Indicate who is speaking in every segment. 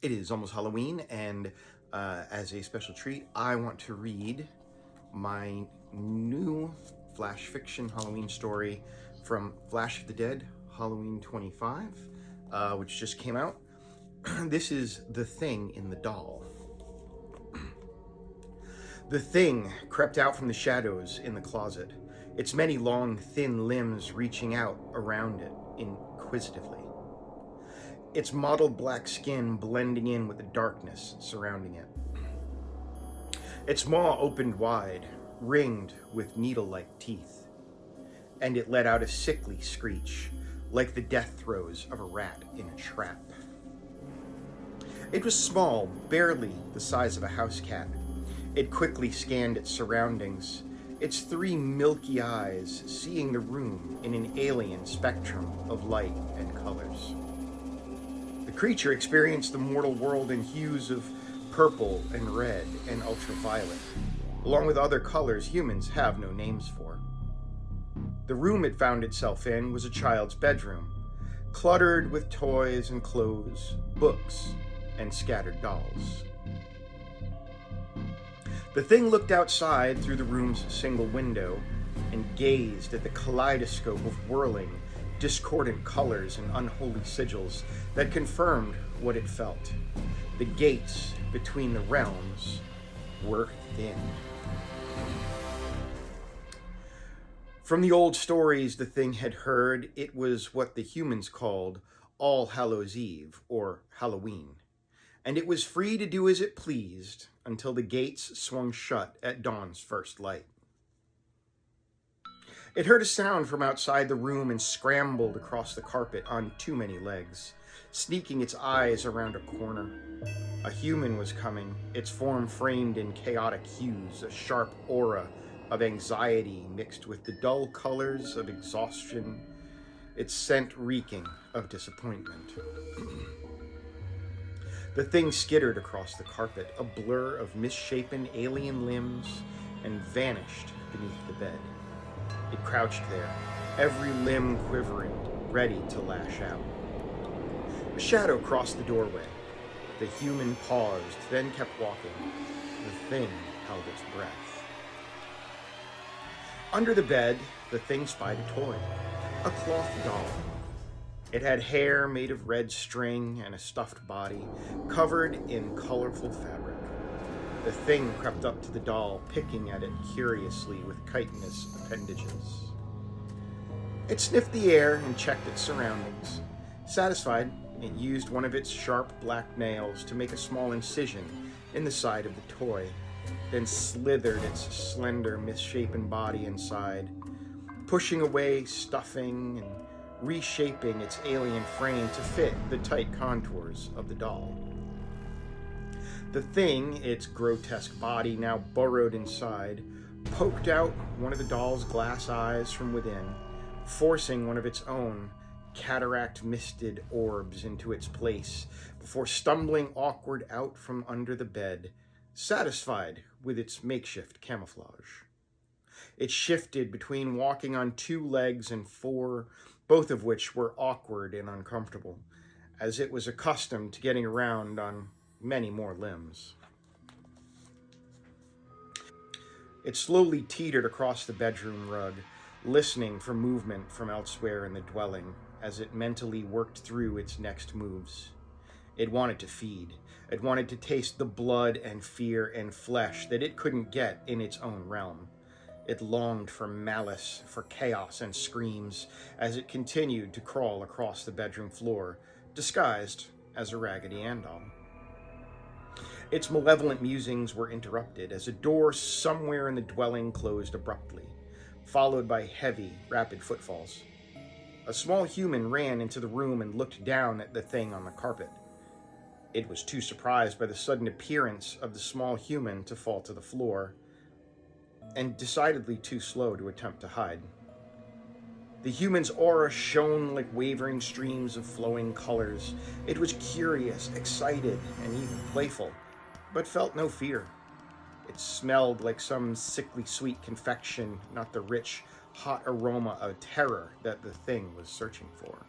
Speaker 1: It is almost Halloween, and as a special treat, I want to read my new flash fiction Halloween story from Flash of the Dead, Halloween 25, which just came out. This is The Thing in the Doll. The thing crept out from the shadows in the closet, its many long, thin limbs reaching out around it inquisitively. Its mottled black skin blending in with the darkness surrounding it. Its maw opened wide, ringed with needle-like teeth, and it let out a sickly screech, like the death throes of a rat in a trap. It was small, barely the size of a house cat. It quickly scanned its surroundings, its three milky eyes seeing the room in an alien spectrum of light and colors. The creature experienced the mortal world in hues of purple and red and ultraviolet, along with other colors humans have no names for. The room it found itself in was a child's bedroom, cluttered with toys and clothes, books, and scattered dolls. The thing looked outside through the room's single window and gazed at the kaleidoscope of whirling, discordant colors and unholy sigils that confirmed what it felt. The gates between the realms were thin. From the old stories the thing had heard, it was what the humans called All Hallows Eve, or Halloween, and it was free to do as it pleased until the gates swung shut at dawn's first light. It heard a sound from outside the room and scrambled across the carpet on too many legs, sneaking its eyes around a corner. A human was coming, its form framed in chaotic hues, a sharp aura of anxiety mixed with the dull colors of exhaustion, its scent reeking of disappointment. The thing skittered across the carpet, a blur of misshapen alien limbs, and vanished beneath the bed. It crouched there, every limb quivering, ready to lash out. A shadow crossed the doorway. The human paused, then kept walking. The thing held its breath. Under the bed, the thing spied a toy, a cloth doll. It had hair made of red string and a stuffed body, covered in colorful fabric. The thing crept up to the doll, picking at it curiously with chitinous appendages. It sniffed the air and checked its surroundings. Satisfied, it used one of its sharp black nails to make a small incision in the side of the toy, then slithered its slender, misshapen body inside, pushing away stuffing and reshaping its alien frame to fit the tight contours of the doll. The thing, its grotesque body now burrowed inside, poked out one of the doll's glass eyes from within, forcing one of its own cataract-misted orbs into its place before stumbling awkward out from under the bed, satisfied with its makeshift camouflage. It shifted between walking on 2 legs and 4, both of which were awkward and uncomfortable, as it was accustomed to getting around on many more limbs. It slowly teetered across the bedroom rug, listening for movement from elsewhere in the dwelling as it mentally worked through its next moves. It wanted to feed. It wanted to taste the blood and fear and flesh that it couldn't get in its own realm. It longed for malice, for chaos and screams as it continued to crawl across the bedroom floor, disguised as a Raggedy Ann doll. Its malevolent musings were interrupted as a door somewhere in the dwelling closed abruptly, followed by heavy, rapid footfalls. A small human ran into the room and looked down at the thing on the carpet. It was too surprised by the sudden appearance of the small human to fall to the floor, and decidedly too slow to attempt to hide. The human's aura shone like wavering streams of flowing colors. It was curious, excited, and even playful, but felt no fear. It smelled like some sickly sweet confection, not the rich, hot aroma of terror that the thing was searching for.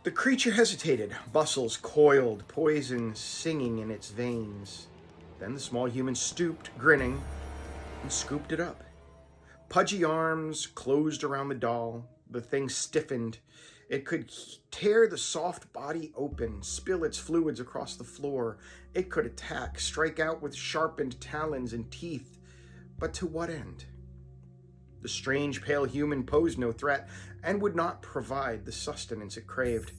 Speaker 1: The creature hesitated, muscles coiled, poison singing in its veins. Then the small human stooped, grinning, and scooped it up. Pudgy arms closed around the doll. The thing stiffened. It could tear the soft body open, spill its fluids across the floor. It could attack, strike out with sharpened talons and teeth. But to what end? The strange pale human posed no threat and would not provide the sustenance it craved.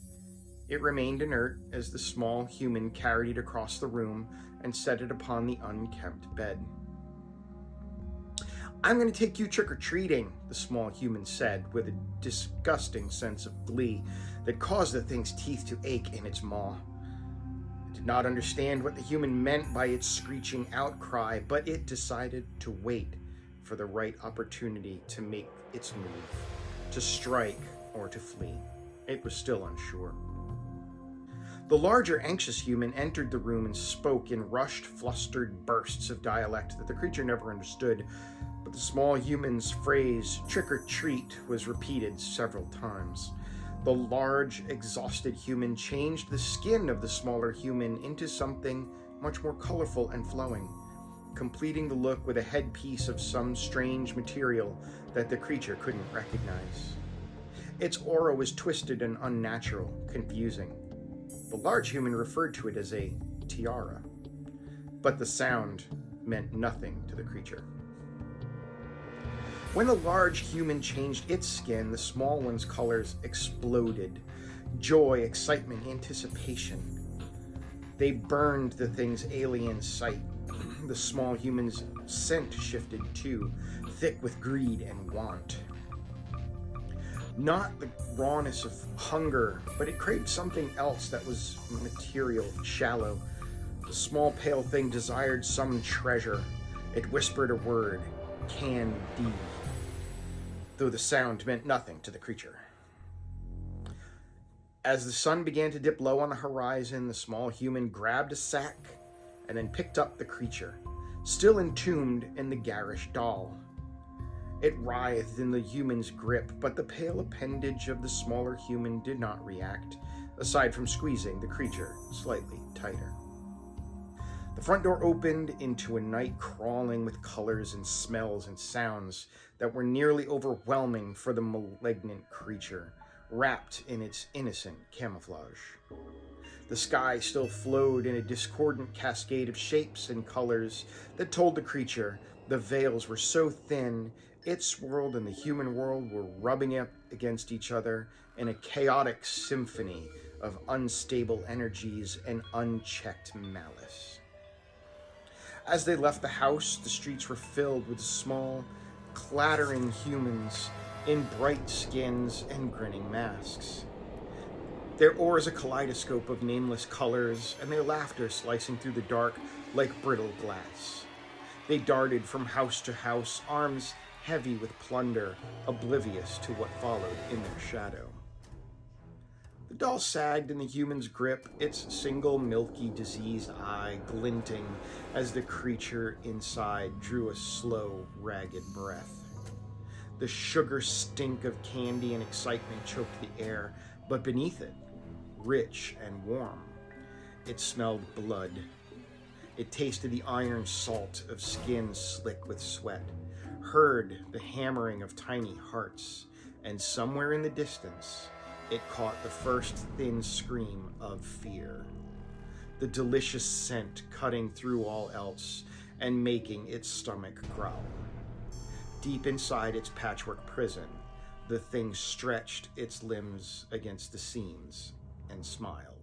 Speaker 1: It remained inert as the small human carried it across the room and set it upon the unkempt bed. "I'm going to take you trick-or-treating," the small human said with a disgusting sense of glee that caused the thing's teeth to ache in its maw. It did not understand what the human meant by its screeching outcry, but it decided to wait for the right opportunity to make its move, to strike or to flee. It was still unsure. The larger, anxious human entered the room and spoke in rushed, flustered bursts of dialect that the creature never understood, but the small human's phrase, "trick or treat," was repeated several times. The large, exhausted human changed the skin of the smaller human into something much more colorful and flowing, completing the look with a headpiece of some strange material that the creature couldn't recognize. Its aura was twisted and unnatural, confusing. The large human referred to it as a tiara, but the sound meant nothing to the creature. When the large human changed its skin, the small one's colors exploded. Joy, excitement, anticipation. They burned the thing's alien sight. The small human's scent shifted too, thick with greed and want. Not the rawness of hunger, but it craved something else that was material, shallow. The small pale thing desired some treasure. It whispered a word, "Candy," though the sound meant nothing to the creature. As the sun began to dip low on the horizon, the small human grabbed a sack and then picked up the creature, still entombed in the garish doll. It writhed in the human's grip, but the pale appendage of the smaller human did not react, aside from squeezing the creature slightly tighter. The front door opened into a night crawling with colors and smells and sounds that were nearly overwhelming for the malignant creature, wrapped in its innocent camouflage. The sky still flowed in a discordant cascade of shapes and colors that told the creature the veils were so thin, its world and the human world were rubbing up against each other in a chaotic symphony of unstable energies and unchecked malice. As they left the house, the streets were filled with small, clattering humans in bright skins and grinning masks. Their oars a kaleidoscope of nameless colors, and their laughter slicing through the dark like brittle glass. They darted from house to house, arms heavy with plunder, oblivious to what followed in their shadow. The doll sagged in the human's grip, its single milky diseased eye glinting as the creature inside drew a slow, ragged breath. The sugar stink of candy and excitement choked the air, but beneath it, rich and warm, it smelled blood. It tasted the iron salt of skin slick with sweat, heard the hammering of tiny hearts, and somewhere in the distance, it caught the first thin scream of fear. The delicious scent cutting through all else and making its stomach growl. Deep inside its patchwork prison, the thing stretched its limbs against the seams and smiled.